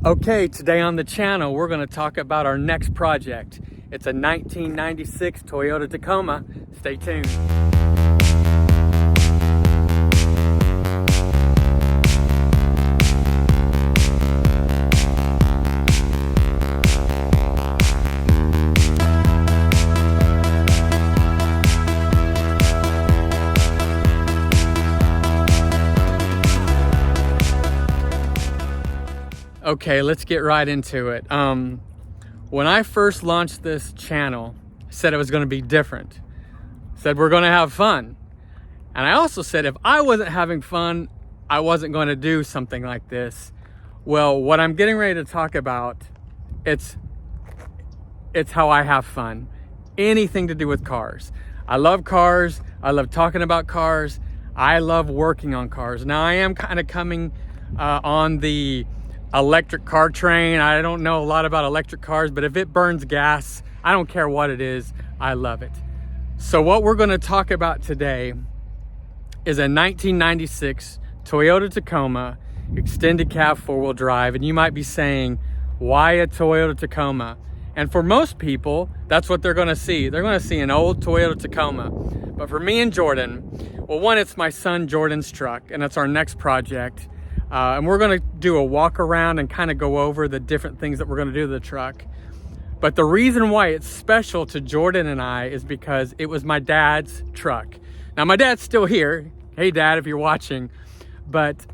Okay, today on the channel, we're going to talk about our next project. It's a 1996 Toyota Tacoma. Stay tuned. Okay, let's get right into it. When I first launched this channel, I said it was going to be different. I said we're going to have fun. And I also said if I wasn't having fun, I wasn't going to do something like this. Well, what I'm getting ready to talk about, it's how I have fun. Anything to do with cars. I love cars. I love talking about cars. I love working on cars. Now I am kind of coming on the electric car train. I don't know a lot about electric cars, but if it burns gas, I don't care what it is, I love it. So what we're going to talk about today is a 1996 Toyota Tacoma extended cab four-wheel drive. And you might be saying, why a Toyota Tacoma? And for most people, that's what they're going to see. They're going to see an old Toyota Tacoma. But for me and Jordan, well, one, it's my son Jordan's truck, and it's our next project. And we're going to do a walk around and kind of go over the different things that we're going to do to the truck. But the reason why it's special to Jordan and I is because it was my dad's truck. Now my dad's still here. Hey Dad, if you're watching, but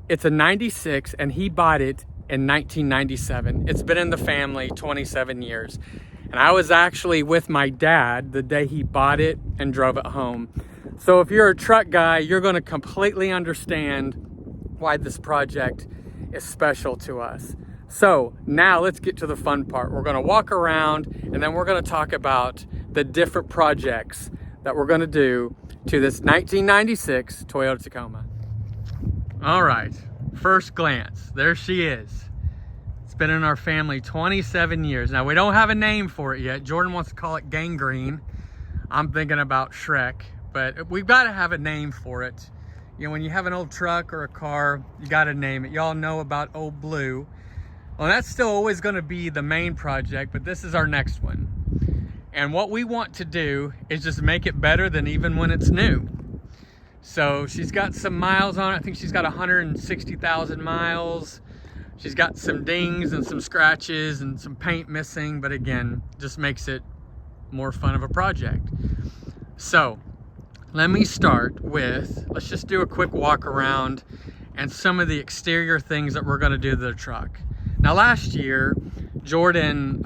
it's a 96 and he bought it in 1997. It's been in the family 27 years. And I was actually with my dad the day he bought it and drove it home. So if you're a truck guy, you're going to completely understand why this project is special to us. So now let's get to the fun part. We're going to walk around and then we're going to talk about the different projects that we're going to do to this 1996 Toyota Tacoma. All right, first glance, there she is. It's been in our family 27 years. Now we don't have a name for it yet. Jordan wants to call it Gangrene. I'm thinking about Shrek, but we've got to have a name for it. You know, when you have an old truck or a car, you got to name it. Y'all know about Ole Blue. Well, that's still always going to be the main project, but this is our next one. And what we want to do is just make it better than even when it's new. So she's got some miles on it. I think she's got 160,000 miles. She's got some dings and some scratches and some paint missing, but again, just makes it more fun of a project. So let me start with, let's just do a quick walk around and some of the exterior things that we're going to do to the truck. Now last year, Jordan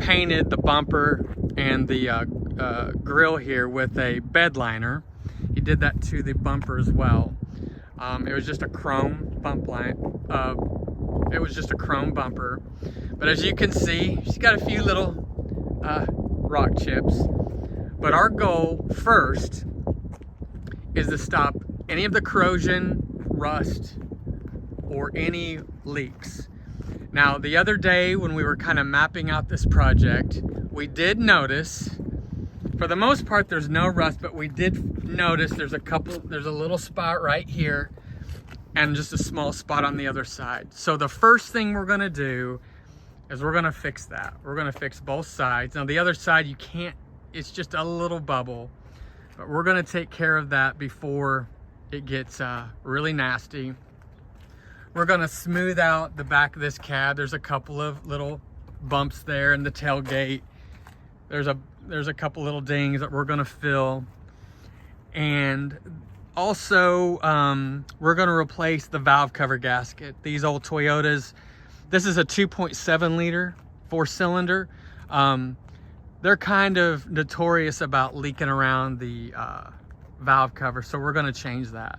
painted the bumper and the grill here with a bed liner. He did that to the bumper as well. It was just a chrome bump line. It was just a chrome bumper. But as you can see, she's got a few little rock chips. But our goal first is to stop any of the corrosion, rust, or any leaks. Now, the other day when we were kind of mapping out this project, we did notice, for the most part, there's no rust, but we did notice there's a little spot right here and just a small spot on the other side. So the first thing we're gonna do is we're gonna fix that. We're gonna fix both sides. Now the other side, you can't, it's just a little bubble, but we're gonna take care of that before it gets really nasty. We're gonna smooth out the back of this cab. There's a couple of little bumps there in the tailgate. There's a couple little dings that we're gonna fill. And also, we're gonna replace the valve cover gasket. These old Toyotas, this is a 2.7 liter, 4-cylinder. They're kind of notorious about leaking around the valve cover, so we're going to change that.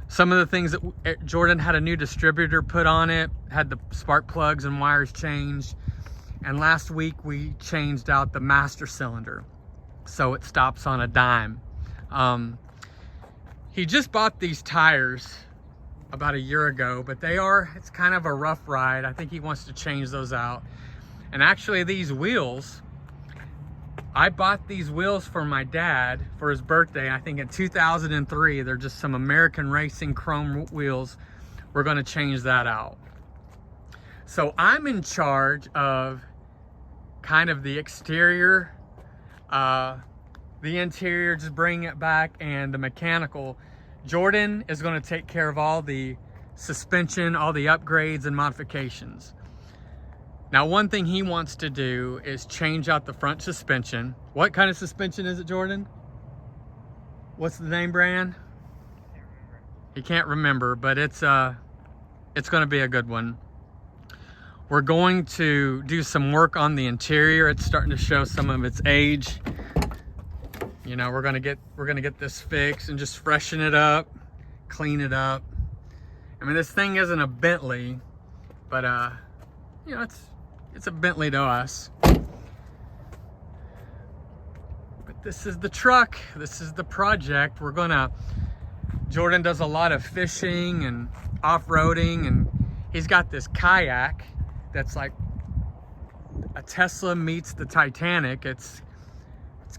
Some of the things that Jordan had a new distributor put on it, had the spark plugs and wires changed, and last week we changed out the master cylinder, so it stops on a dime. He just bought these tires about a year ago, but it's kind of a rough ride. I think he wants to change those out. And actually these wheels, I bought these wheels for my dad for his birthday, I think in 2003. They're just some American Racing chrome wheels. We're going to change that out. So I'm in charge of kind of the exterior, the interior, just bring it back, and the mechanical. Jordan is going to take care of all the suspension, all the upgrades and modifications. Now, one thing he wants to do is change out the front suspension. What kind of suspension is it, Jordan? What's the name brand? He can't remember, but it's going to be a good one. We're going to do some work on the interior. It's starting to show some of its age. You know, we're gonna get this fixed and just freshen it up, clean it up. I mean, this thing isn't a Bentley, but you know, it's a Bentley to us. But this is the truck. This is the project. Jordan does a lot of fishing and off-roading, and he's got this kayak that's like a Tesla meets the Titanic. It's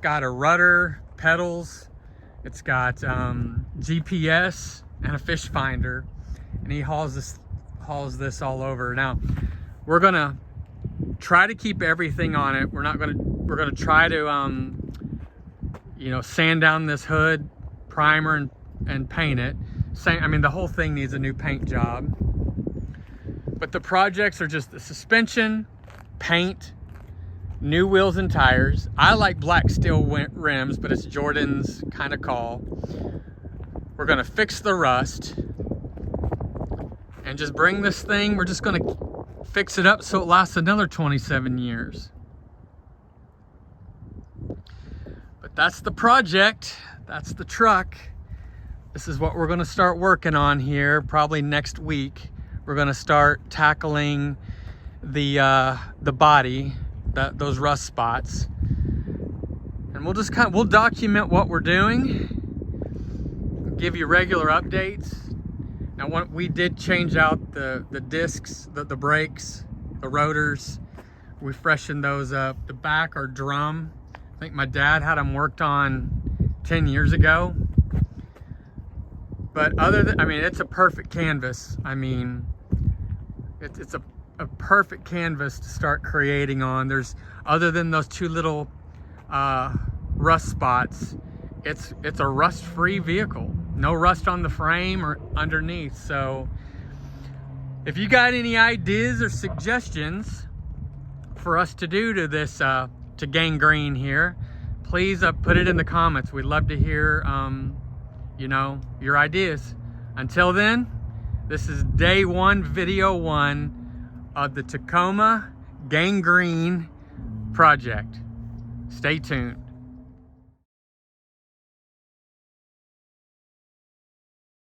got a rudder, pedals, it's got GPS and a fish finder, and he hauls this all over. Now, we're gonna try to keep everything on it. We're gonna try to you know, sand down this hood, primer and paint it. I mean, the whole thing needs a new paint job. But the projects are just the suspension, paint, new wheels and tires. I like black steel rims, but it's Jordan's kind of call. We're gonna fix the rust and just bring this thing. We're just gonna fix it up so it lasts another 27 years. But that's the project. That's the truck. This is what we're gonna start working on here probably next week. We're gonna start tackling the body, those rust spots, and we'll document what we're doing, give you regular updates. Now, we did change out the discs, the brakes, the rotors. We freshened those up. The back are drum. I think my dad had them worked on 10 years ago. But I mean, it's a perfect canvas. I mean, it's a perfect canvas to start creating on. Other than those two little rust spots, it's a rust-free vehicle. No rust on the frame or underneath. So if you got any ideas or suggestions for us to do to this to gangrene here, please put it in the comments. We'd love to hear you know, your ideas. Until then, this is day one, video one of the Tacoma gangrene project. Stay tuned.